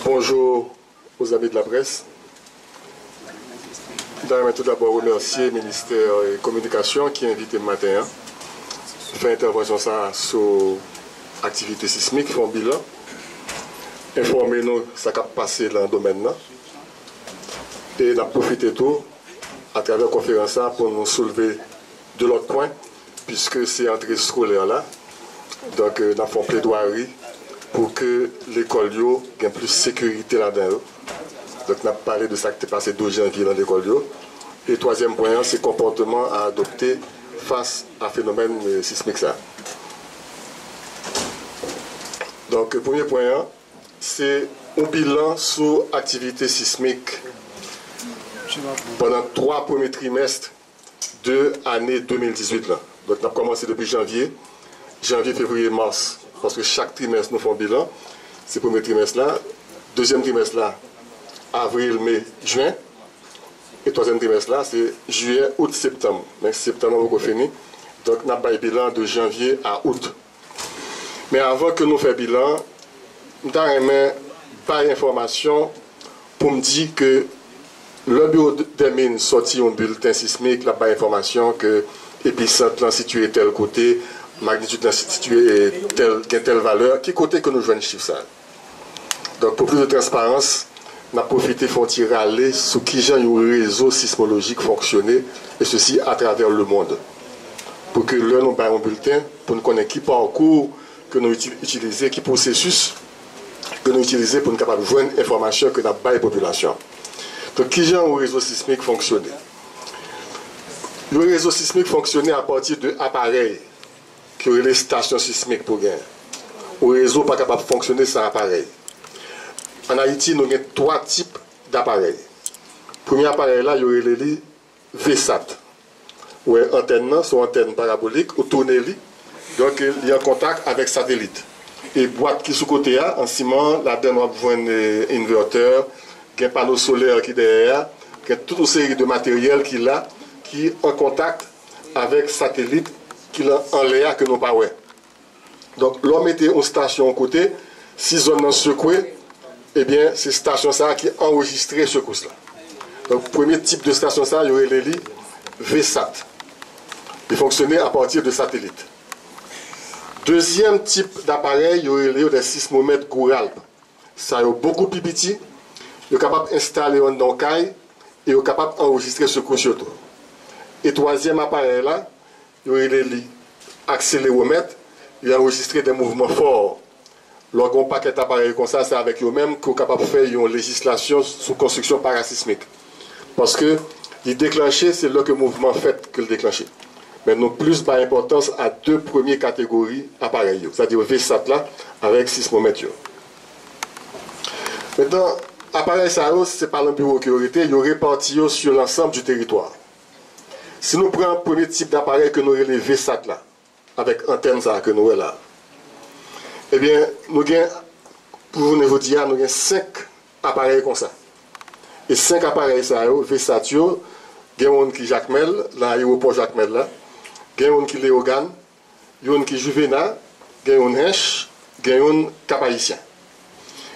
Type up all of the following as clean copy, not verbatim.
Bonjour aux amis de la presse. Je voudrais tout d'abord remercier le ministère de la Communication qui a invité le matin à faire intervention sur l'activité sismique, faire un bilan, informer nous de ce qui a passé dans le domaine. Et on a profité tout à travers la conférence pour nous soulever de l'autre point, puisque c'est entrée scolaire là. Donc, nous avons fait plaidoirie pour que l'école ait plus de sécurité là-dedans. Donc, on a parlé de ça qui est passé le 12 janvier dans l'école. Et le troisième point, c'est le comportement à adopter face à un phénomène sismique. Ça. Donc, le premier point, c'est un bilan sur l'activité sismique pendant 3 premiers trimestres de l'année 2018. Là. Donc, on a commencé depuis janvier, février, mars. Parce que chaque trimestre, nous faisons un bilan. C'est le premier trimestre là. Deuxième trimestre là, avril, mai, juin. Et troisième trimestre là, c'est juillet, août, septembre. Mais septembre, on va finir. Donc, on a un bilan de janvier à août. Mais avant que nous fassions le bilan, nous avons pas d'information pour me dire que le bureau des mines sorti un bulletin sismique, là, pas d'information que l'épicentre situé tel côté, magnitude située telle valeur, qui côté que nous jouons le chiffre ça. Donc pour plus de transparence, on a profité de tirer à l'aise sur qui genre un réseau sismologique fonctionner, et ceci à travers le monde. Pour que là, nous avons un bulletin, pour nous connaître qui parcours que nous utilisons, qui processus que nous utilisons pour nous capables de joindre l'information que nous avons la population. Donc qui genre un réseau sismique fonctionner? Le réseau sismique fonctionnait à partir d'appareils qui auraient les stations sismiques pour gagner. Le réseau n'est pas capable de fonctionner sans appareil. En Haïti, nous avons 3 types d'appareils. Le premier appareil là, il y aurait les VSAT. Où antenne, sont antennes paraboliques, ou tournées. Donc, il y a un contact avec satellite. Et boîte qui sous côté en ciment, là-dedans, on voit un inverteur, un panneau solaire qui est derrière, toute une série de matériel qui est en contact avec satellite qui est en l'air que nous pas ouais. Donc, l'homme était une station à côté, si zone non secouée, eh bien, c'est station ça qui enregistre ce secousse là. Donc, premier type de station ça, il y aurait les lits VSAT. Il fonctionnait à partir de satellite. Deuxième type d'appareil, il y aurait les sismomètres Gouralp. Ça est beaucoup plus petit. Il est capable d'installer un doncaille et il est capable d'enregistrer ce secousse surtout. Et troisième appareil là, il y aurait les accéléromètres, il a enregistré des mouvements forts. Lorsqu'on n'a pas qu'un appareil comme ça, c'est avec eux-mêmes qu'on est capable de faire une législation sur construction parasismique. Parce que il déclenché, c'est là que le mouvement fait que le déclenché. Mais nous plus par importance à 2 premières catégories d'appareils, c'est-à-dire VSAT là, avec sismomètre. Maintenant, l'appareil ça, c'est par le bureau qui aurait été, il y aurait réparti sur l'ensemble du territoire. Si nous prenons le premier type d'appareil que nous avons les VSAT là, avec antenne ça que nous avons là, eh bien, nous avons, pour vous dire, nous avons 5 appareils comme ça. Et 5 appareils ça, VSAT, il y a un qui Jacmel, l'aéroport Jacmel là, il y a un qui Léogane, il y a un qui Juvena, il y a un Hench, il y a un Cap-Haïtien.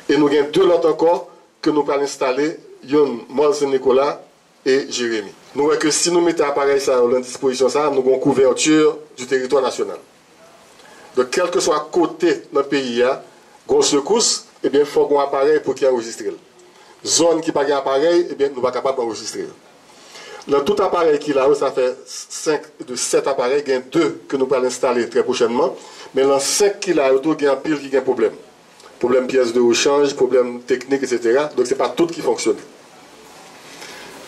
Et nous avons 2 autres encore que nous allons installer, il y a un Mont-Saint-Nicolas et Jérémy. Nous voyons que si nous mettons l'appareil à la disposition, nous avons une couverture du territoire national. Donc, quel que soit le côté dans le pays, grosse secousse, eh bien, il faut un appareil pour qu'il enregistre. Zone qui n'a pas d'appareil, eh bien, nous ne sommes pas capables d'enregistrer. Dans tout appareil qu'il a, ça fait 7 appareils, il y a 2 que nous allons installer très prochainement. Mais dans 5 qu'il a, il y a un pile qui a un problème. Problème pièces de rechange, problème technique, etc. Donc, ce n'est pas tout qui fonctionne.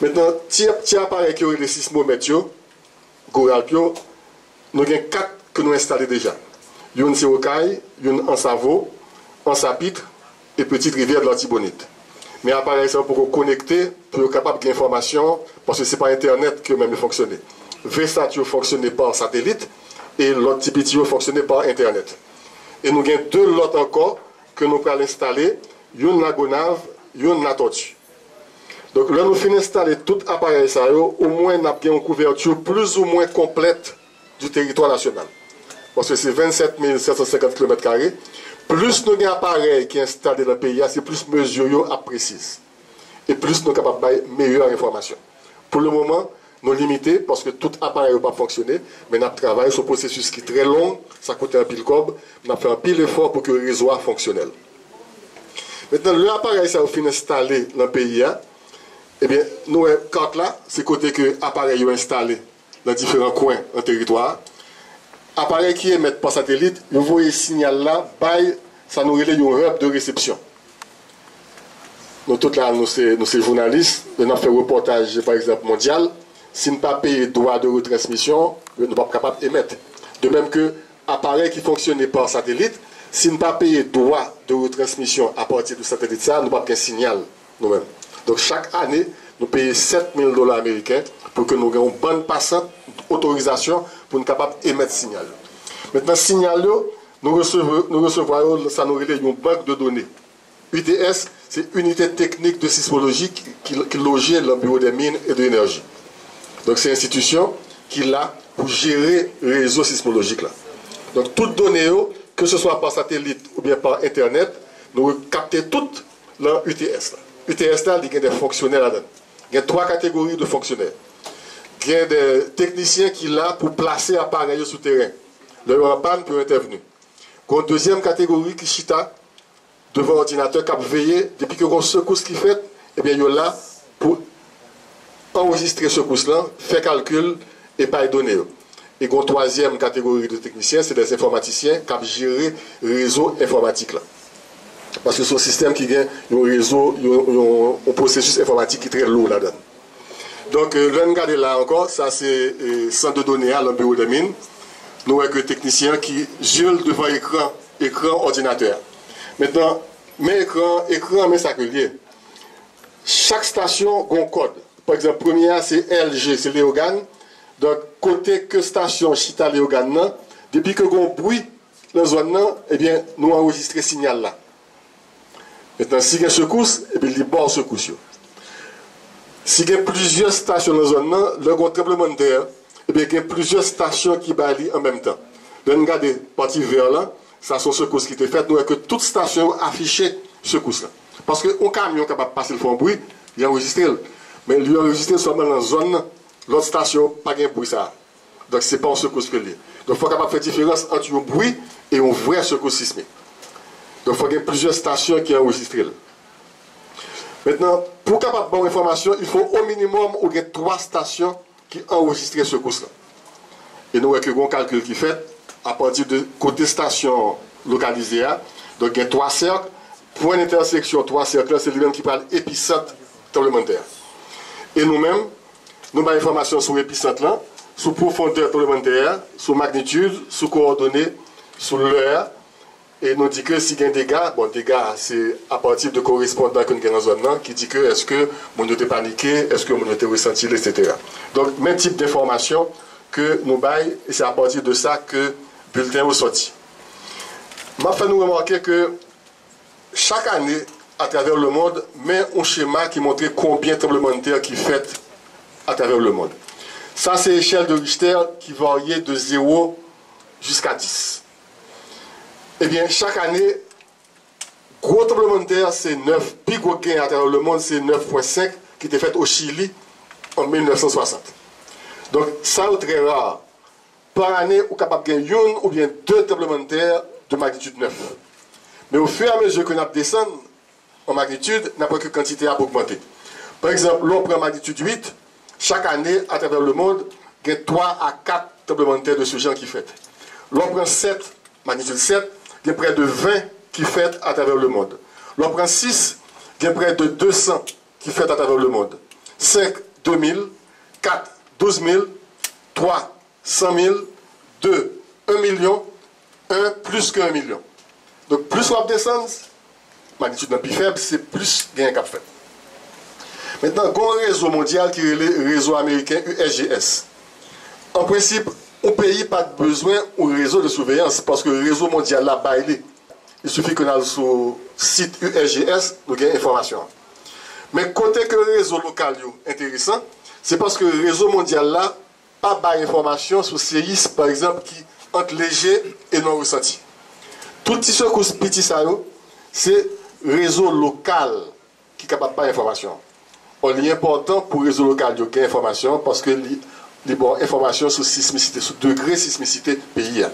Maintenant, petit appareil qui aurait les sismomètres, Gouralpio, nous avons 4 que nous installons déjà. Une c'est Okaï, une en Savo, en Sapitre et Petite Rivière de l'Antibonite. Mais l'appareil, c'est pour connecter, pour être capable de l'information, parce que ce n'est pas Internet qui même fonctionné. VSAT fonctionnait par satellite et l'autre type fonctionnait par Internet. Et nous avons 2 lots encore que nous allons installer, une la Gonave, une la Tortue. Donc là, nous finissons d'installer tout appareil, au moins nous avons une couverture plus ou moins complète du territoire national. Parce que c'est 27 750 km². plus nous avons un appareil qui est installé dans le pays, c'est plus mesures à précises. Et plus nous sommes capables de meilleure information. Pour le moment, nous limitons parce que tout appareil n'a pas fonctionné, mais nous travaillons sur un processus qui est très long, ça coûte un pile cob, nous avons fait un pile effort pour que le réseau soit fonctionnel. Maintenant, l'appareil ça a fini installé dans le pays, eh bien, nous, quand là, c'est côté que l'appareil est installé dans différents coins en territoire. Appareil qui émet par satellite, vous voyez le signal là, ça nous relève un hub de réception. Nous, tous là, nous sommes journalistes, nous avons fait un reportage, par exemple, mondial. Si nous ne pas payé droit de retransmission, nous ne sommes pas capables d'émettre. De même que l'appareil qui fonctionne par satellite, si nous ne pas payé droit de retransmission à partir du satellite, ça, nous n'avons pas qu'un signal nous-mêmes. Donc chaque année, nous payons 7 000 $ américains pour que nous ayons une bonne passante autorisation pour nous capables d'émettre signal. Maintenant, signal, nous recevons, ça nous relève une banque de données. UTS, c'est Unité technique de sismologie qui loge le bureau des mines et de l'énergie. Donc c'est une institution qui est là pour gérer le réseau sismologique là. Donc toutes données, que ce soit par satellite ou bien par Internet, nous captons toutes dans UTS. UTS là, il y a des fonctionnaires là-dedans. Il y a 3 catégories de fonctionnaires. Il y a des techniciens qui sont là pour placer l'appareil sous terrain. Leur panne peut intervenir. Il y a une deuxième catégorie qui chita devant l'ordinateur qui a veillé depuis que l'on secousse qui fait, eh bien, il est là pour enregistrer ce secousse-là, faire calcul et pas donner. Et une troisième catégorie de techniciens, c'est des informaticiens qui ont géré le réseau informatique là. Parce que c'est un système qui a un réseau, un processus informatique qui est très lourd là-dedans. Donc, regardez là encore, ça c'est centre de données à le bureau des mines. Nous avons un technicien qui gère devant écran ordinateur. Maintenant, mais écran, mais ça que lié. Chaque station a un code. Par exemple, première, c'est LG, c'est Léogane. Donc, côté que station Chita Léogane, depuis que on bruit dans la zone, eh bien, nous enregistrons le signal là. Maintenant, si il y a une secousse, eh bien, il y a une secousse. Si il y a plusieurs stations dans la zone, le tremblement de terre, eh bien, il y a plusieurs stations qui baillent en même temps. Donc, regardez, partie vert là, ça sont secousses qui étaient faites, nous avons que toute station affichée secousse là. Parce qu'un camion capable de passer le fond bruit, il a enregistré. Mais il a enregistré seulement dans la zone, l'autre station, pas de bruit ça. Donc, ce n'est pas un secousse que lié. Donc, il faut capable de faire différence entre un bruit et un vrai secousse sismique. Donc, il faut qu'il y ait plusieurs stations qui ont enregistré. Maintenant, pour capable de bonne information, il faut au minimum 3 stations qui ont enregistré ce secousse là. Et nous avons un calcul qui est fait à partir de côté station localisée. Donc, il y a 3 cercles. Point d'intersection, 3 cercles, c'est lui-même qui parle épicentre tremblement de terre. Et nous-mêmes, nous avons l'information sur l'épicentre là, sur profondeur tremblement de terre, sur magnitude, sur coordonnées, sur l'heure. Et nous dit que s'il y a des dégâts, bon, dégâts, c'est à partir de correspondants que nous avons dans la zone là, qui dit que est-ce que mon était paniqué, est-ce que mon était ressenti, etc. Donc, même type d'information que nous baillons, et c'est à partir de ça que le bulletin est sorti. M'a fait nous remarquer que chaque année, à travers le monde, met un schéma qui montre combien de tremblements de terre qui fait à travers le monde. Ça, c'est l'échelle de Richter qui variait de 0 jusqu'à 10. Eh bien, chaque année, gros tremblement de terre, c'est 9. Puis gros gain à travers le monde, c'est 9,5 qui était fait au Chili en 1960. Donc, ça est très rare. Par année, on est capable de gagner 1 ou bien 2 tremblements de terre de magnitude 9. Mais au fur et à mesure que nous descendons en magnitude, n'a pas que quantité à augmenter. Par exemple, l'on prend magnitude 8, chaque année, à travers le monde, il y a 3 à 4 tremblements de terre de ce genre qui fait. L'on prend 7, magnitude 7, il y a près de 20 qui fait à travers le monde. L'on prend 6, il y a près de 200 qui fait à travers le monde. 5, 2000, 4, 12 000, 3, 100 000, 2, 1 million, 1 plus que 1 million. Donc plus on descend, magnitude plus faible, c'est plus gain qu'a fait. Maintenant, il y a un réseau mondial qui est le réseau américain USGS. En principe, un pays n'a pas besoin d'un réseau de surveillance parce que le réseau mondial l'a baillé. Il suffit qu'on aille sur le site USGS, nous avons information. Mais côté que le réseau local est intéressant, c'est parce que le réseau mondial là pas d'informations sur séisme, par exemple, qui entre léger et non ressenti. Tout Tout petit secousse petit ça, c'est réseau local qui est capable de pas information. Il est important pour le réseau local de gagner information parce que les bonnes informations sur sismicité, sur degré sismicité pays.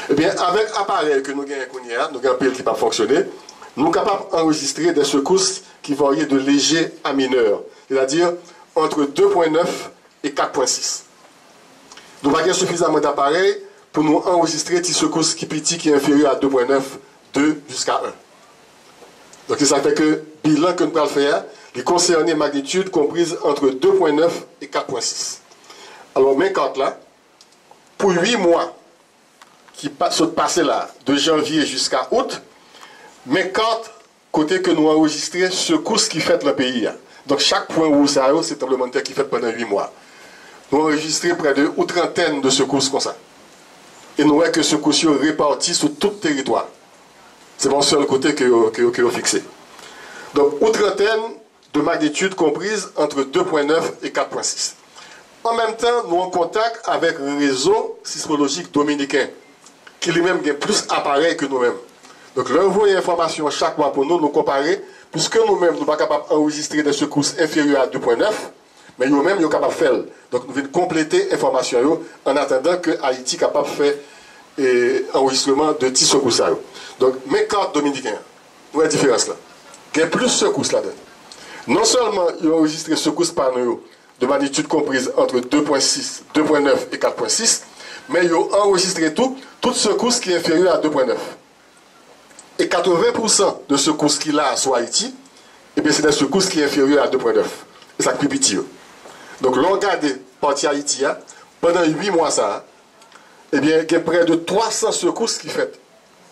Eh bien, avec l'appareil que nous gagnons, nous avons un pays qui n'a pas fonctionné, nous sommes capables d'enregistrer des secousses qui varient de léger à mineur, c'est-à-dire entre 2,9 et 4,6. Nous avons suffisamment d'appareils pour nous enregistrer des secousses qui petit qui est inférieur à 2,9, 2 jusqu'à 1. Donc ça fait que le bilan que nous allons faire, il concerne une magnitude comprise entre 2,9 et 4,6. Alors, mes cartes là, pour 8 mois qui sont passés là, de janvier jusqu'à août, mes cartes, côté que nous enregistrons, secousses qui fait le pays. Donc, chaque point où ça a, c'est tremblement de terre qui fait pendant 8 mois. Nous enregistrons près de une trentaine de secousses comme ça. Et nous voyons que secousses sont réparties sur tout le territoire. C'est mon seul côté que vous fixé. Donc, une trentaine de magnitude comprise entre 2,9 et 4,6. En même temps, nous sommes en contact avec le réseau sismologique dominicain, qui lui-même a plus d'appareils que nous-mêmes. Donc, leur envoyer information chaque mois pour nous comparer, puisque nous-mêmes, nous ne sommes pas capables d'enregistrer des secousses inférieures à 2,9, mais nous-mêmes, nous sommes capables de faire. Donc, nous venons compléter l'information en attendant que Haïti soit capable de faire enregistrement de petits secousses. Donc, mes cartes dominicaines, vous voyez la différence là. Il y a plus de secousses là-dedans. Non seulement ils ont enregistré secousses par nous de magnitude comprise entre 2,6, 2,9 et 4,6, mais ils ont enregistré toute secousse qui est inférieure à 2,9. Et 80% de secousses qu'il a sur Haïti, et bien c'est des secousses qui sont inférieures à 2,9. Et ça plus petit. Donc, l'on regarde partie Haïti, pendant 8 mois, ça, eh bien, il y a près de 300 secousses qui sont faites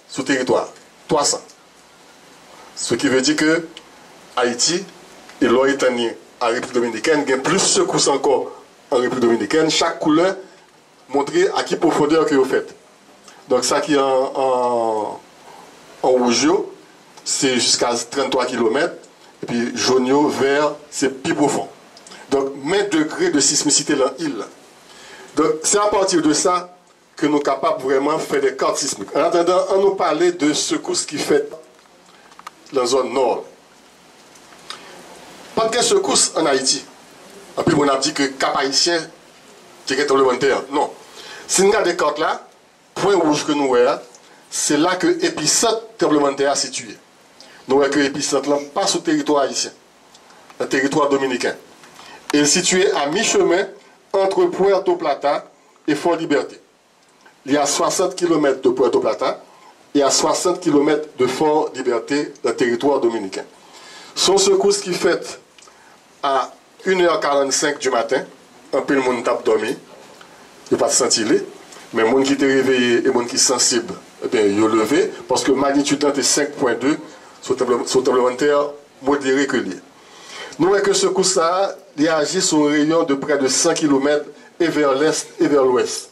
sur le territoire. 300. Ce qui veut dire que Haïti et l'Oritanie en République dominicaine, il y a plus de secousses encore en République dominicaine. Chaque couleur montre à qui profondeur que vous faites. Donc, ça qui est en rouge, c'est jusqu'à 33 km. Et puis, jaune, vert, c'est plus profond. Donc, 1000 degrés de sismicité dans l'île. Donc, c'est à partir de ça que nous sommes capables vraiment de faire des cartes sismiques. En attendant, on nous parlait de secousses qui fait dans la zone nord. Pas de secousses en Haïti. En plus, on a dit que Cap Haïtien, c'est un tremblement de terre. Non. Si nous regardons des cartes là, point rouge que nous voyons, c'est là que l'épicentre tremblement de terre est situé. Nous voyons que l'épicentre là passe sur le territoire haïtien, le territoire dominicain. Il est situé à mi-chemin entre Puerto Plata et Fort Liberté. Il y a 60 km de Puerto Plata et à 60 km de Fort Liberté, le territoire dominicain. Son secousse qui fait à 1h45 du matin, un peu le monde tape dormi, il ne pas sentir, mais le monde qui est réveillé et le monde qui est sensible, eh bien, il est levé, parce que magnitude est 5,2 sur le tremblement de terre modéré que lié. Nous voyons que ce secousse-là, il agit sur un rayon de près de 100 km et vers l'est et vers l'ouest.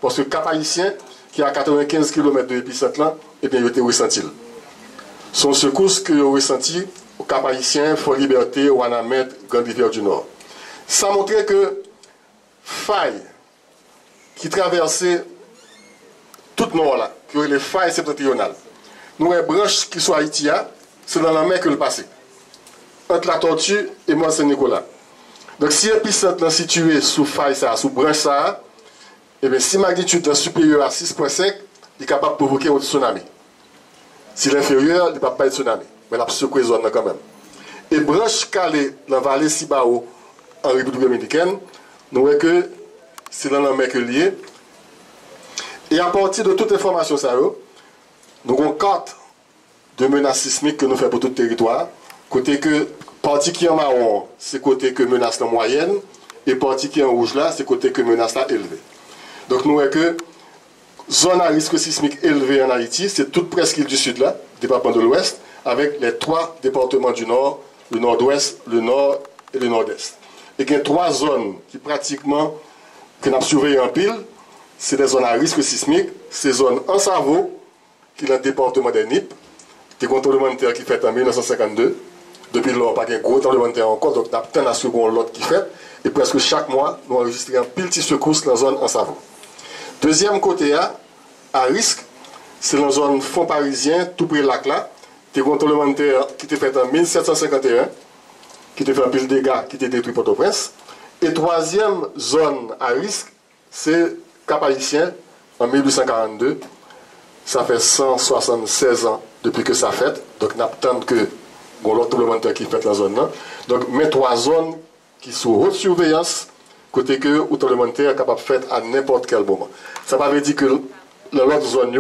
Parce que Cap Haïtien, qui est à 95 km de l'épicentre là, eh bien, il a été ressenti. Son secousse que vous ressenti au Cap Haïtien, Fort Liberté, Ouanamet, Grande Rivière du Nord. Ça montrait que failles qui traversaient tout le nord là, qui ont les failles septentrionales. Nous avons des branches qui sont à Haïti, c'est dans la mer que le passé. Entre la Tortue et Mont-Saint-Nicolas. Donc si l'épicentre est situé sous faille, sous branche, ça, et bien, si magnitude est supérieure à 6,5, il est capable de provoquer un tsunami. Si l'inférieur, il ne peut pas être tsunami. Mais il a secoué la zone quand même. Et branche calée dans la vallée Cibao, en République dominicaine, nous voyons que c'est dans la mer que lié. Et à partir de toute information, ça, nous avons 4 de menaces sismiques que nous faisons pour tout le territoire. Côté que, partie qui est en marron, c'est côté que menace la moyenne, et partie qui est en rouge là, c'est côté que menace la élevée. Donc nous voyons que zone à risque sismique élevé en Haïti, c'est toute presqu'île du sud là, département de l'ouest, avec les 3 départements du nord, le nord-ouest, le nord et le nord-est. Et il y a 3 zones qui pratiquement, que nous avons surveillées en pile, c'est des zones à risque sismique, ces zones en Savo, qui est le département des NIP, des tremblements de terre qui fait en 1952. Depuis lors, pas de gros tremblement de terre encore, donc nous avons un second lot qui fait, et presque chaque mois, nous enregistrons un pile de secousses dans la zone en Savo. Deuxième côté à risque, c'est dans la zone fond parisien, tout près de lac là. T'es un tremblement de terre qui était fait en 1751, qui était fait un pile de dégâts, qui était détruit Port-au-Prince. Et troisième zone à risque, c'est Cap-Haïtien en 1842. Ça fait 176 ans depuis que ça fait. Donc, on attend que l'autre tremblement de terre qui fait la zone là. Donc, mais trois zones qui sont haute surveillance, côté que le tremblement de terre est capable de faire à n'importe quel moment. Ça ne veut pas dire que l'autre zone n'est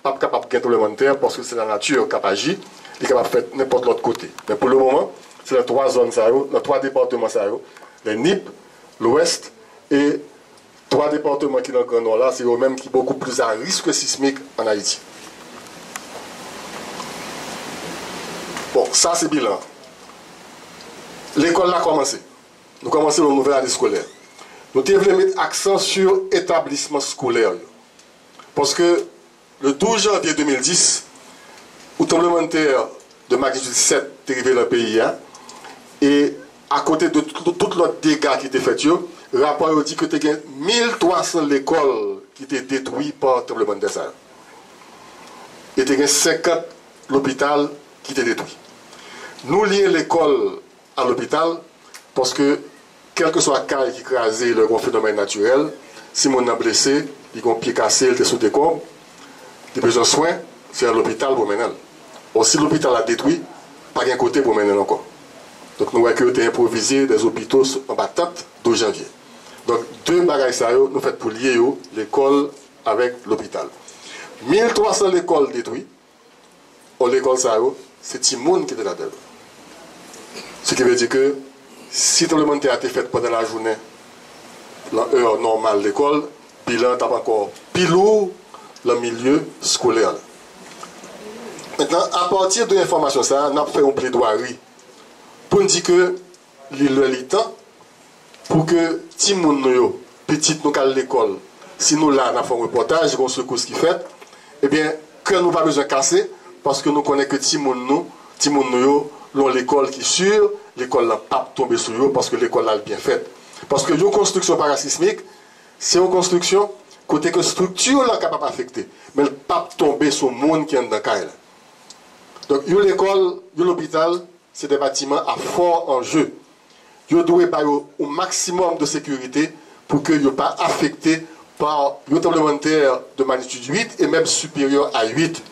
pas capable de faire tremblement de terre parce que c'est la nature qui agit, il est capable de faire n'importe l'autre côté. Mais pour le moment, c'est les trois zones, les trois départements, les NIP, l'Ouest et trois départements qui sont dans le Grand Nord là, c'est eux-mêmes qui sont beaucoup plus à risque sismique en Haïti. Bon, ça c'est bilan. L'école a commencé. Nous commençons une nouvelle année scolaire. Nous devons mettre accent sur l'établissement scolaire. Parce que le 12 janvier 2010, le tremblement de terre de magnitude 7 est arrivé dans le pays. Et à côté de tout l'autre dégâts qui étaient faits, le rapport dit que il y a 1300 écoles qui étaient détruites par le tremblement de terre. Et il y a 50 l'hôpital qui étaient détruits. Nous lions l'école à l'hôpital parce que quel que soit le cas qui crase le grand phénomène naturel, si on a blessé, il a un pied cassé, il est sous des corps, il a besoin de soins, c'est à l'hôpital pour mener. Or, si l'hôpital a détruit, pas d'un côté pour mener encore. Donc, nous voyons que nous avons improvisé des hôpitaux en battante 12 janvier. Donc, deux bagages, nous faisons pour lier l'école avec l'hôpital. 1300 écoles détruites. Or, l'école, c'est Timoun qui est là-dedans. Ce qui veut dire que si tout le monde a été fait pendant la journée, l'heure normale de l'école, bilan est encore plus lourd le milieu scolaire. Maintenant, à partir de l'information, ça, on a fait une plaidoirie pour dire que le temps pour que tout le monde, petit nous à l'école, si nous là, on a fait un reportage, on se ce qui fait, eh bien, que nous pas besoin de casser, parce que nous connaissons que tout le monde, l'école qui est sûre, l'école n'a pas tombé sur eux parce que l'école a bien fait. Parce que une construction parasismique, c'est une construction côté que structure là capable d'affecter, mais elle pas tomber sur le monde qui est dans le cas. Donc, l'école, l'hôpital, c'est des bâtiments à fort enjeu. Ils doivent avoir au maximum de sécurité pour qu'ils ne soient pas affectés par le tremblement de terre de magnitude 8 et même supérieur à 8.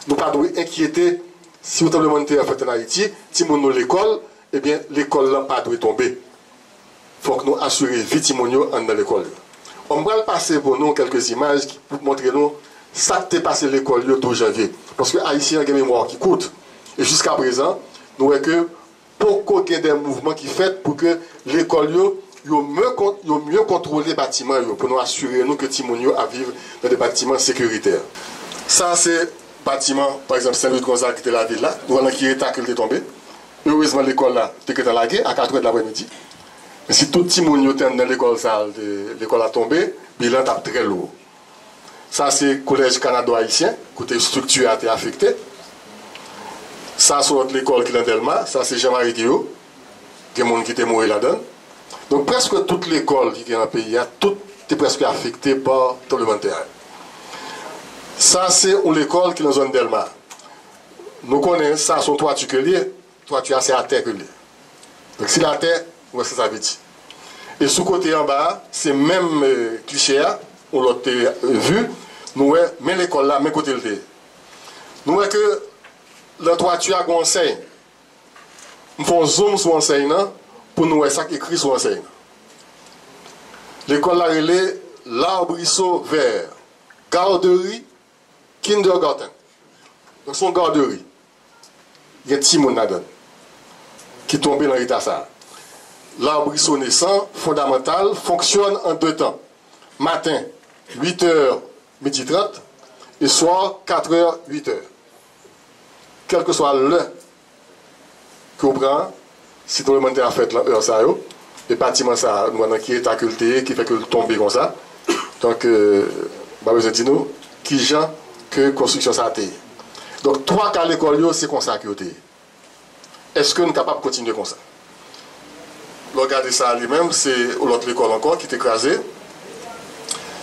Nous ne devons pas inquiéter. Si le tremblement de terre fait en Haïti, si nous avons l'école, eh bien, l'école n'a pas dû tomber. Il faut que nous assurions vite dans l'école. On va passer pour nous quelques images pour montrer nous ce qui s'est passé à l'école le 12 janvier. Parce que Haïtien a une mémoire qui coûte. Et jusqu'à présent, nous voyons que beaucoup de mouvements qui sont faits pour que l'école mieux contrôler les bâtiments pour nous assurer nous que Timonio a vivre dans des bâtiments sécuritaires. Ça, c'est bâtiment, par exemple, Saint-Louis-de-Gonzague qui était la ville là, nous voyons qui est état qui est tombé. Heureusement, l'école là, était dans la guerre à 4h de l'après-midi. Mais si tout le monde était dans l'école, l'école a tombé, le bilan est très lourd. Ça, c'est le collège canado-haïtien, côté structure a été affecté. Ça, c'est l'école qui est dans Delma, ça, c'est Jean-Marie Guillaume, qui est qui était mort là-dedans. Donc, presque toute l'école qui est dans le pays, tout est presque affecté par le tremblement de terre. Ça, c'est l'école qui est dans la zone Delma. Nous connaissons ça, son toiture que lié. Toiture, c'est à terre que lié. Donc, si la terre, on va ça veut dire. Et sous côté en bas, c'est même cliché, on l'a vu. Nous voyons, mais l'école là, même côté le thé. Nous voyons que la toiture a un enseigne. Nous faisons zoom sur l'enseigne pour nous voir ça qui écrit sur l'enseigne. L'école là, elle est l'arbrisseau vert, garderie, kindergarten. Donc, son garderie. Il y a un petit monde là-dedans qui tombe dans l'état ça. L'arbrisseau naissant, fondamental, fonctionne en 2 temps. Matin, 8h, midi 30, et soir, 4h, 8h. Quel que soit l'heure que vous prenez, si tout le monde a fait l'heure, ça, le bâtiment ça, qui est acculté, qui fait que tomber comme ça. Donc, je vais dire nous, qui gens que construction ça a été. Donc, 3 cas l'école, c'est comme ça que vous Est-ce que nous sommes capables de continuer comme ça? Regardez ça lui-même, c'est l'autre école encore qui est écrasée.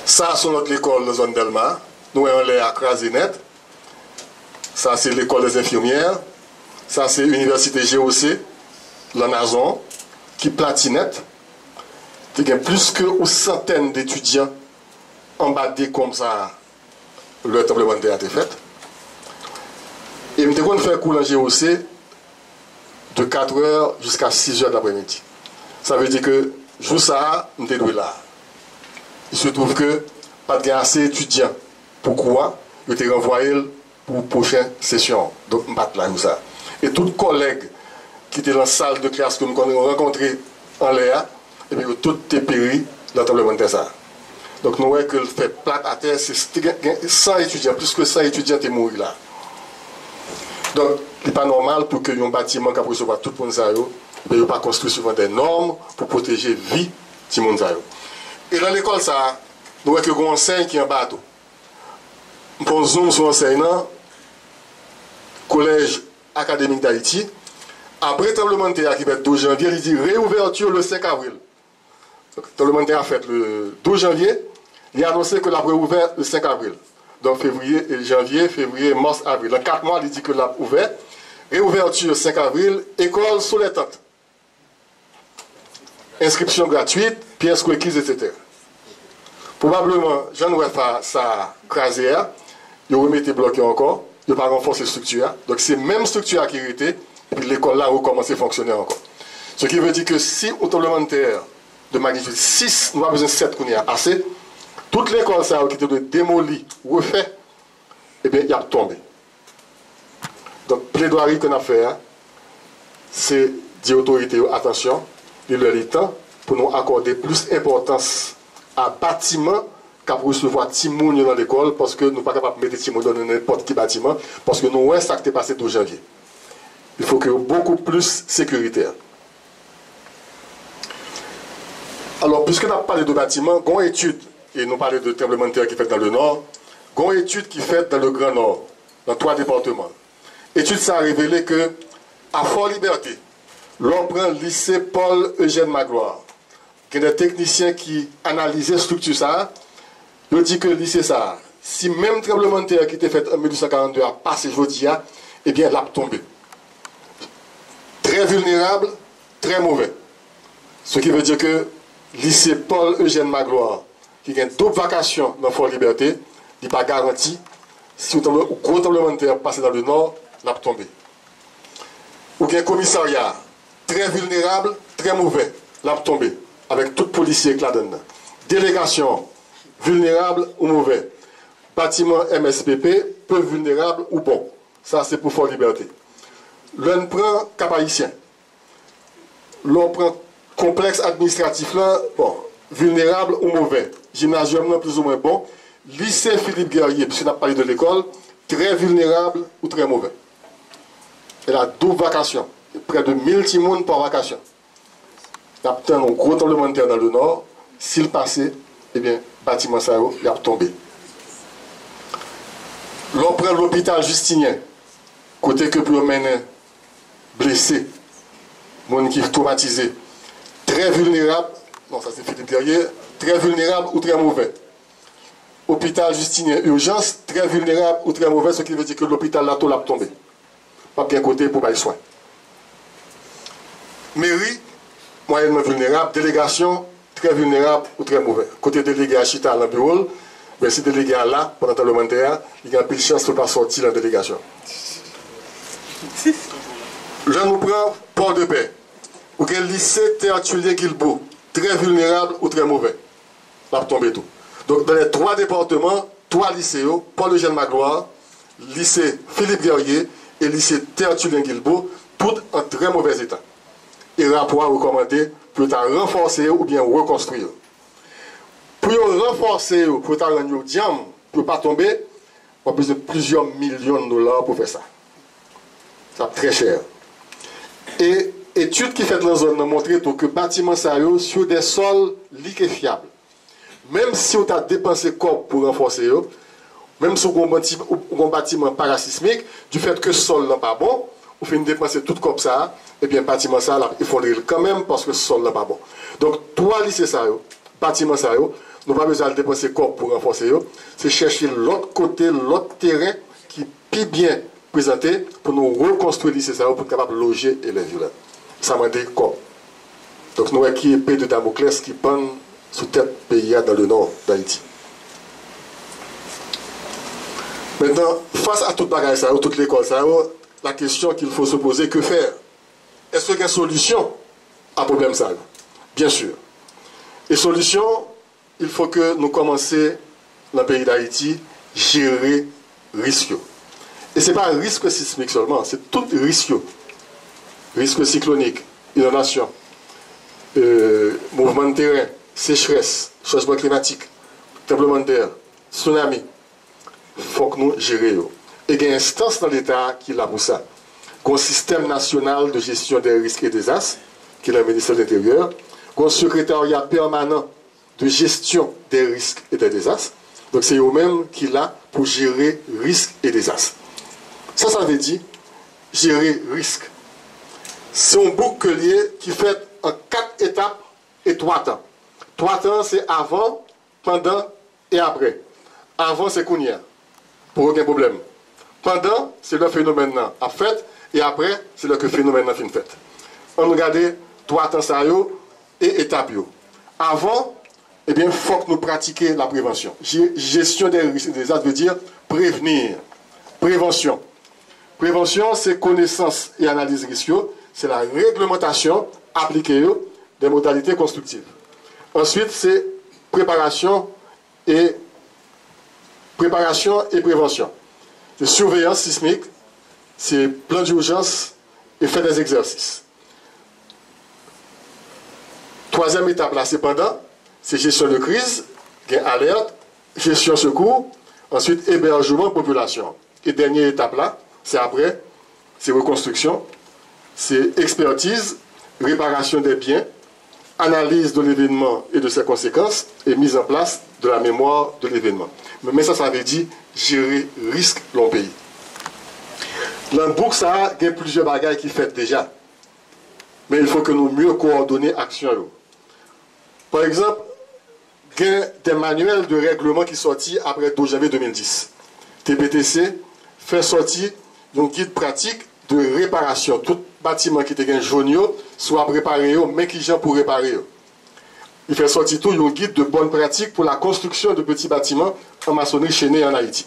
Ça, c'est notre école de la zone Delma. Nous avons l'air écrasé net. Ça, c'est l'école des infirmières. Ça, c'est l'université GOC, la Nazon, qui platinette. Il y a plus qu'une centaine d'étudiants embadés comme ça, le tremblement de terre a été fait. Et je me faire cours en GOC de 4h jusqu'à 6h de l'après-midi. Ça veut dire que, jour ça, je suis là. Il se trouve que, pas de assez d'étudiants. Pourquoi? Je t'ai renvoyé pour la prochaine session. Donc, je ne suis pas là où ça. Et tous les collègues qui étaient dans la salle de classe que nous avons rencontrés en l'air, et bien, tout est péri dans le tremblement de terre. Donc, nous voyons que le fait plate à terre, c'est 100 étudiants, plus que 100 étudiants qui sont morts là. Donc, il n'est pas normal pour que un bâtiment qui a recevoir tout le monde, il ne pas construit souvent des normes pour protéger la vie du monde. Et dans l'école, ça, nous voyons que nous enseigne qui est en bateau. Nous prenons zoom sur l'enseignant, Collège académique d'Haïti. Après le tremblement de terre qui va être 12 janvier, il dit réouverture le 5 avril. Donc, le tremblement de terre a fait le 12 janvier, il a annoncé que la réouvert le 5 avril. Donc février, janvier, février, mars, avril. Dans 4 mois, il dit que l'a ouvert. Réouverture 5 avril, école sous les tentes. Inscription gratuite, pièces requises, etc. Probablement, j'en ai fait ça crasé, il remettait bloqué encore, il n'a pas renforcé la structure. Donc c'est la même structure qui était, et puis l'école là a recommencé à fonctionner encore. Ce qui veut dire que si au tremblement de terre de magnitude 6, nous avons besoin de 7 qu'on y a assez, toute l'école ça qui était démolie, refait, eh bien, il a tombé. Donc, plaidoirie qu'on a fait, c'est dire aux autorités, attention, il leur est temps pour nous accorder plus d'importance à bâtiment qu'à recevoir Timoun dans l'école, parce que nous ne sommes pas capables de mettre Timoun dans n'importe quel bâtiment, parce que nous, ouais, ça qui est passé 12 janvier. Il faut que beaucoup plus sécuritaire. Alors, puisque nous avons parlé de bâtiments, il y a une étude, et nous parlons de tremblement de terre qui est fait dans le nord, il y a une étude qui est faite dans le Grand Nord, dans 3 départements. L'étude ça a révélé que, à Fort-Liberté, l'on prend le lycée Paul-Eugène Magloire, il y a des techniciens qui analysaient la structure ça, ils disent que le lycée ça, si même tremblement de terre qui était fait en 1842 a passé aujourd'hui, eh bien, il a tombé. Très vulnérable, très mauvais. Ce qui veut dire que lycée Paul-Eugène Magloire, qui a une double vacation dans Fort-Liberté, il n'est pas garanti. Si un gros tremblement de terre passe dans le nord, il a tombé. Ou bien un commissariat très vulnérable, très mauvais, il a tombé. Avec tout policier qui l'a donné. Délégation vulnérable ou mauvais. Bâtiment MSPP, peu vulnérable ou bon. Ça, c'est pour Fort-Liberté. L'on prend Cap Haïtien. L'on prend complexe administratif là, bon, vulnérable ou mauvais. Gymnasium là, plus ou moins bon. Lycée Philippe Guerrier, puisqu'on a parlé de l'école, très vulnérable ou très mauvais. Elle a 12 vacations. Près de 1000 timons par vacation. Il y a un gros tremblement de terre dans le nord. S'il passait, eh bien, bâtiment ça, il a tombé. L'on prend l'hôpital Justinien, côté que pour mener blessé, monde qui est traumatisé, très vulnérable, non, ça c'est Philippe Guerrier, très vulnérable ou très mauvais. Hôpital Justinien, urgence, très vulnérable ou très mauvais, ce qui veut dire que l'hôpital là, tout l'a tombé. Pas bien côté pour pas les soins. Mairie, moyennement vulnérable, délégation, très vulnérable ou très mauvais. Côté délégué à Chita, dans le bureau, mais si délégué là, pendant le tremblement de terre, il y a plus de chance de ne pas sortir dans la délégation. Je nous prends Port-de-Paix, ou quel lycée Tertullien Guilbeault, très vulnérable ou très mauvais. Là, tomber tout. Donc, dans les 3 départements, 3 lycées, Paul-Eugène Magloire, lycée Philippe Guerrier et lycée Tertullien Guilbeault, tous en très mauvais état. Et rapport recommandé pour renforcer ou bien reconstruire. Pour renforcer, pour rendre diamant, pour ne pas tomber, on a besoin de plusieurs millions de dollars pour faire ça. Ça coûte très cher. Et études qui fait dans la zone ont montré que le bâtiment sur des sols liquéfiables. Même si on a dépensé corps pour renforcer, même si on a un bâtiment parasismique, du fait que le sol n'est pas bon, on fait dépenser tout comme ça, et bien le bâtiment ça, il faudrait quand même parce que le sol n'est pas bon. Donc, 3 lycées ça, bâtiments ça, nous n'avons pas besoin de dépenser corps pour renforcer, c'est chercher l'autre côté, l'autre terrain qui est plus bien présenter pour nous reconstruire lycée pour être capable de loger les élèves. Ça m'a dit quoi? Donc nous avons qui épée de Damoclès qui pend sous tête pays dans le nord d'Haïti. Maintenant, face à toute bagage, toute l'école, la question qu'il faut se poser, que faire? Est-ce qu'il y a une solution à problème ça? Bien sûr. Et solution, il faut que nous commencions dans le pays d'Haïti gérer risque. Et ce n'est pas un risque sismique seulement, c'est tout risque. Risque cyclonique, inondation, mouvement de terrain, sécheresse, changement climatique, tremblement de terre, tsunami. Il faut que nous gérions. Et il y a une instance dans l'État qui l'a pour ça. Il y a un système national de gestion des risques et des désastres, qui est le ministère de l'Intérieur. Il y a un secrétariat permanent de gestion des risques et des désastres. Donc c'est eux-mêmes qui l'a pour gérer risques et désastres. Ça veut dire gérer risque. C'est un bouclier qui fait en 4 étapes et 3 temps. 3 temps, c'est avant, pendant et après. Avant, c'est qu'on y a, pour aucun problème. Pendant, c'est le phénomène a fait, et après, c'est le phénomène a fin fait. On regarde 3 temps ça et étapes. Avant, eh bien, il faut que nous pratiquions la prévention. Gestion des risques et des désastres veut dire prévenir. Prévention. Prévention, c'est connaissance et analyse risque. C'est la réglementation appliquée des modalités constructives. Ensuite, c'est préparation et prévention. C'est surveillance sismique, c'est plan d'urgence et fait des exercices. 3e étape là, c'est pendant, c'est gestion de crise, alerte, gestion secours, ensuite hébergement population. Et dernière étape là, c'est après, c'est reconstruction, c'est expertise, réparation des biens, analyse de l'événement et de ses conséquences et mise en place de la mémoire de l'événement. Mais ça veut dire gérer risque dans le pays. Dans le book, ça il y a plusieurs bagages qui fait déjà. Mais il faut que nous mieux coordonner l'action. Par exemple, il y a des manuels de règlement qui sont sortis après le 12 janvier 2010. TPTC fait sortir un guide pratique de réparation. Tout bâtiment qui était jaune soit préparé, mais qui gens pour réparer. Il fait sortir tout un guide de bonne pratique pour la construction de petits bâtiments en maçonnerie chaînée en Haïti.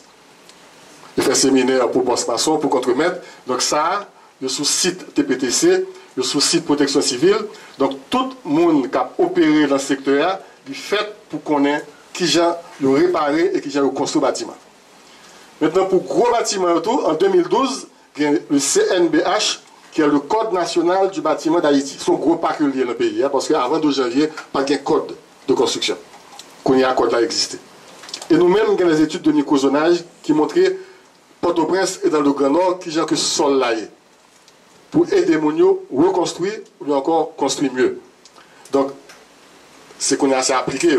Il fait séminaire pour boss maçon, pour contremaître. Donc ça, le sous-site TPTC, le sous-site protection civile. Donc tout le monde qui a opéré dans ce secteur, il fait pour connaître qui gens le réparer et qui gens le construire bâtiment. Maintenant, pour gros bâtiments en 2012, il y a le CNBH, qui est le Code national du bâtiment d'Haïti. C'est un gros particulier dans le pays, parce qu'avant 12 janvier, pas de code de construction. Qu'on y a un code là existé. Et nous-mêmes, il y a des études de microzonage qui montraient Port-au-Prince et dans le Grand Nord, qui ont que ce sol là pour aider Mounio à reconstruire ou encore construire mieux. Donc, c'est qu'on a assez appliqué.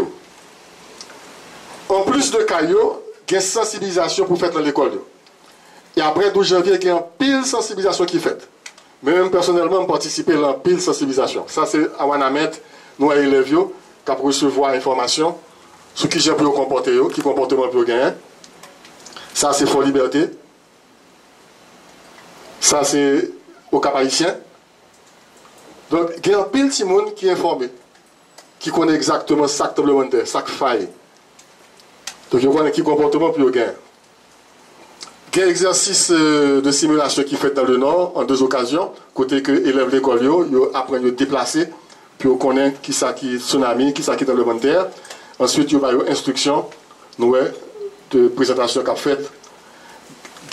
En plus de cailloux, il y a une sensibilisation pour faire dans l'école. Et après 12 janvier, il y a une pile de sensibilisation qui est faite. Même personnellement, je participe à la pile de sensibilisation. Ça, c'est à Wanamet, nous, les élèves, qui ont recevoir l'information sur qui j'ai pu comporter, qui comportement peut gagner. Ça, c'est Fort Liberté. Ça, c'est au Cap Haïtien. Donc, il y a un pile de monde qui est informé, qui connaît exactement chaque tremblement de terre, chaque faille. Donc, je connais qui comportement peut gagner. Il y a un exercice de simulation qui est fait dans le Nord en 2 occasions, côté que les élèves de l'école apprennent à déplacer, puis on connaît qui ça qui est tsunami, qui ça qui est dans le terre. Ensuite, il y a une instruction de présentation qu'a faite.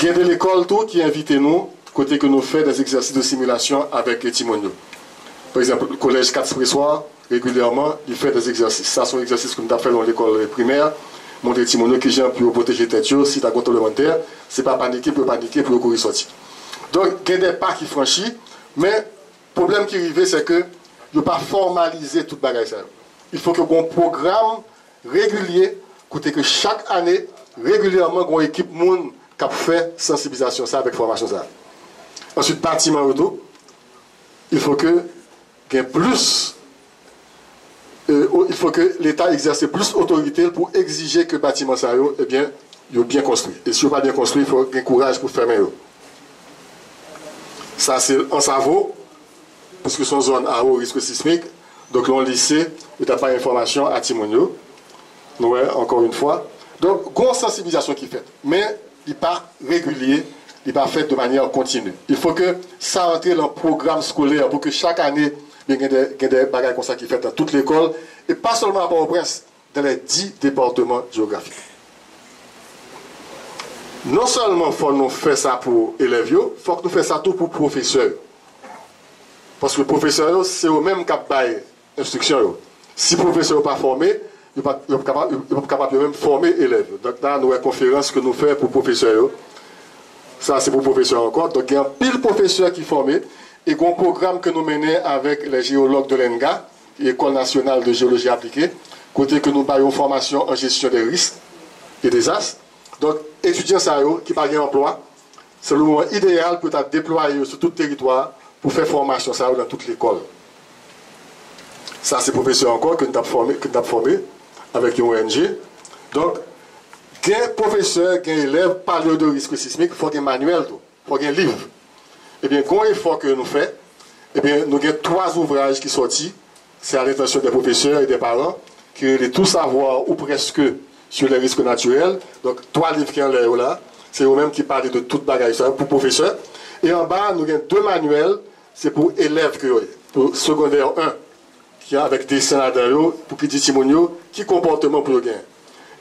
Il y a de l'école qui invite nous, côté que nous faisons des exercices de simulation avec les Timonio. Par exemple, le collège 4 Soir, régulièrement, il fait des exercices. Ça, sont des exercices que nous avons fait dans l'école primaire. Montrer Timonio qui j'ai pu protéger tête si tu as contre le terre, c'est pas paniquer pour courir sortir. Donc il y a des pas qui franchissent, mais le problème qui arrive c'est que il ne pas formaliser toute bagage. Il faut que un programme régulier, côté que chaque année régulièrement une équipe monde qui fait sensibilisation ça avec formation ça. Ensuite bâtiment auto, il faut que il y ait plus il faut que l'État exerce plus d'autorité pour exiger que le bâtiment soit bien construit. Et si ce n'est pas bien construit, il faut un courage pour fermer. Ça, c'est en Savo, parce que c'est une zone à haut risque sismique. Donc, là, on lycée, il n'y a pas d'information à Timonio. Ouais, encore une fois. Donc, grosse sensibilisation qui est faite. Mais, il n'est pas régulier, il n'est pas fait de manière continue. Il faut que ça entre dans le programme scolaire pour que chaque année, il y ait des bagages comme ça qui sont faits dans toute l'école. Et pas seulement à Port-au-Prince, dans les 10 départements géographiques. Non seulement il faut nous faire ça pour élèves, il faut que nous fassions ça tout pour professeurs. Parce que les professeurs, c'est eux-mêmes qui ont l'instruction. Si les professeurs ne sont pas formés, ils ne sont pas capables de même former les élèves. Donc là, nous avons une conférence que nous faisons pour les professeurs. Ça, c'est pour les professeurs encore. Donc il y a un pile professeurs qui sont formés. Et il y a un programme que nous menons avec les géologues de l'ENGA, l'École nationale de géologie appliquée, côté que nous avons une formation en gestion des risques et des désastres. Donc, étudiants qui n'ont pas d'emploi, c'est le moment idéal pour être déployé sur tout le territoire pour faire formation dans toute l'école. Ça, c'est professeur encore que nous avons formé avec une ONG. Donc, qu'un professeur, qu'un élève parle de risque sismique, il faut qu'il y ait un manuel, il faut qu'il y ait un livre. Eh bien, quand effort que nous faisons, eh bien, nous avons 3 ouvrages qui sont sortis. C'est à l'intention des professeurs et des parents qui ont tout savoir ou presque sur les risques naturels. Donc, 3 livres qui sont là, c'est eux-mêmes qui parlent de toute bagaille pour professeurs. Et en bas, nous avons 2 manuels, c'est pour élèves, pour secondaire 1, qui est avec dessin là-dedans, pour qui dit Timonio, qui comportement pour le gain.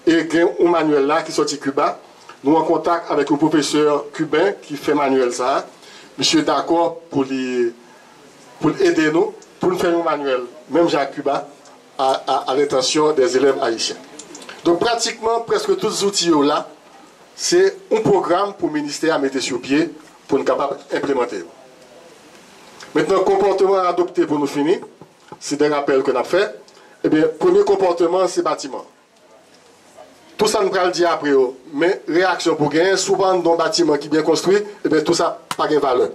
Et il y a un manuel là qui sorti Cuba. Nous en contact avec un professeur cubain qui fait manuel ça. Monsieur d'accord pour aider nous, pour nous faire un manuel, même Jacques Cuba, à l'intention des élèves haïtiens. Donc pratiquement, presque tous les outils là, c'est un programme pour le ministère à mettre sur pied pour nous capables d'implémenter. Maintenant, le comportement adopté pour nous finir, c'est des rappels qu'on a fait. Eh bien, le premier comportement, c'est bâtiment. Tout ça, nous allons le dire après, mais réaction pour gagner, souvent dans un bâtiment qui est bien construit, eh bien, tout ça n'a pas de valeur.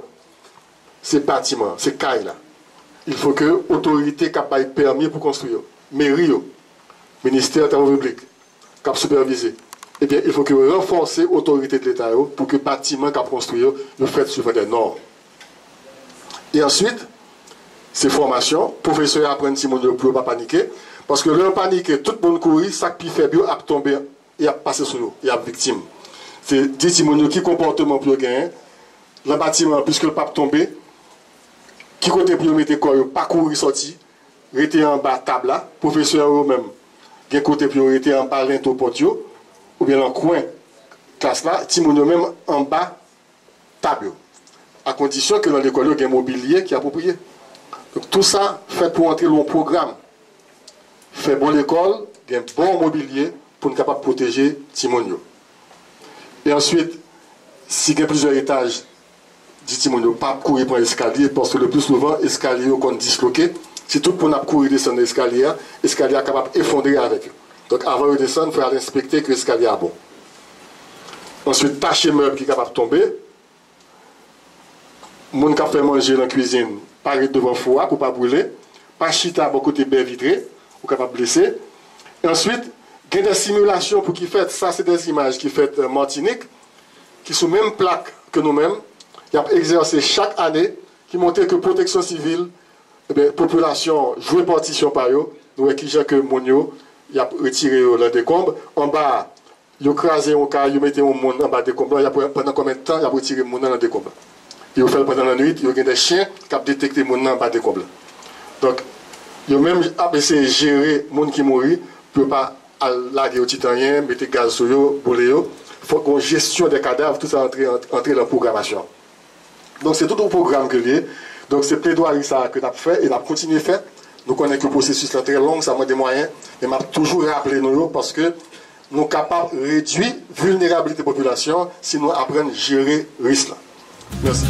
C'est bâtiment, c'est caille là. Il faut que l'autorité ait permis pour construire. Mairie, ministère des Travaux publics, qui superviser. Eh bien, il faut que renforcer l'autorité de l'État pour que le bâtiment qui a construit le fait suivant des normes. Et ensuite, c'est formation. Professeurs apprennent si mon Dieu pour ne pas paniquer. Parce que leur paniquer, tout le monde courir, ça qui fait bien, a tombé, et a passé sur nous, et a victime. C'est dit si mon Dieu qui comportement pour gagner. Le bâtiment, puisque le pape tombé, qui côté pour mettre corps, pas courir sorti, rester en bas table là, professeur eux-mêmes, qui côté pour rester en bas linteau portio, ou bien dans le coin classe là, Timono même en bas table. À condition que dans l'école, il y ait un mobilier qui est approprié. Donc tout ça fait pour entrer dans le programme. Fait bon l'école, il y a un bon mobilier pour être capable de protéger Timonio. Et ensuite, s'il y a plusieurs étages, dit Timonio, pas courir pour l'escalier, parce que le plus souvent, l'escalier est disloqué. Si tout le monde a couru descendre l'escalier, l'escalier est capable d'effondrer avec eux. Donc avant de descendre, il faut aller inspecter que l'escalier est bon. Ensuite, tâcher meuble qui est capable de tomber. Mon qui fait manger dans la cuisine, pas devant le four pour ne pas brûler. Pas chita à côté de bain vitré, pour ne pas blesser. Et ensuite, il y a des simulations pour qui fait, ça c'est des images qui fait Martinique, qui sont même plaques que nous-mêmes. Il y a exercé chaque année, qui montre que protection civile, la population joue partition par eux, nous voyons qui que Monio, il a retiré le décombre. En bas, il a crasé un cas, il a mis un monde en bas de décombre. Pendant combien de temps il a retiré le monde dans le décombre? Il a fait pendant la nuit, il y a des chiens qui ont détecté le monde en bas de décombre. Donc, il a même essayé de gérer le monde qui mourit pour ne pas laguer au titanien, mettre gaz sur eux, brûler eux. Il faut qu'on gestion des cadavres, tout ça entrer dans la programmation. Donc, c'est tout un programme que lié. Donc, c'est plaidoyer ça que nous avons fait et nous avons continué à faire. Nous connaissons que le processus est très long, ça manque des moyens. Et m'a toujours rappelé nous parce que nous sommes capables de réduire la vulnérabilité de la population si nous apprenons à gérer le risque. Merci.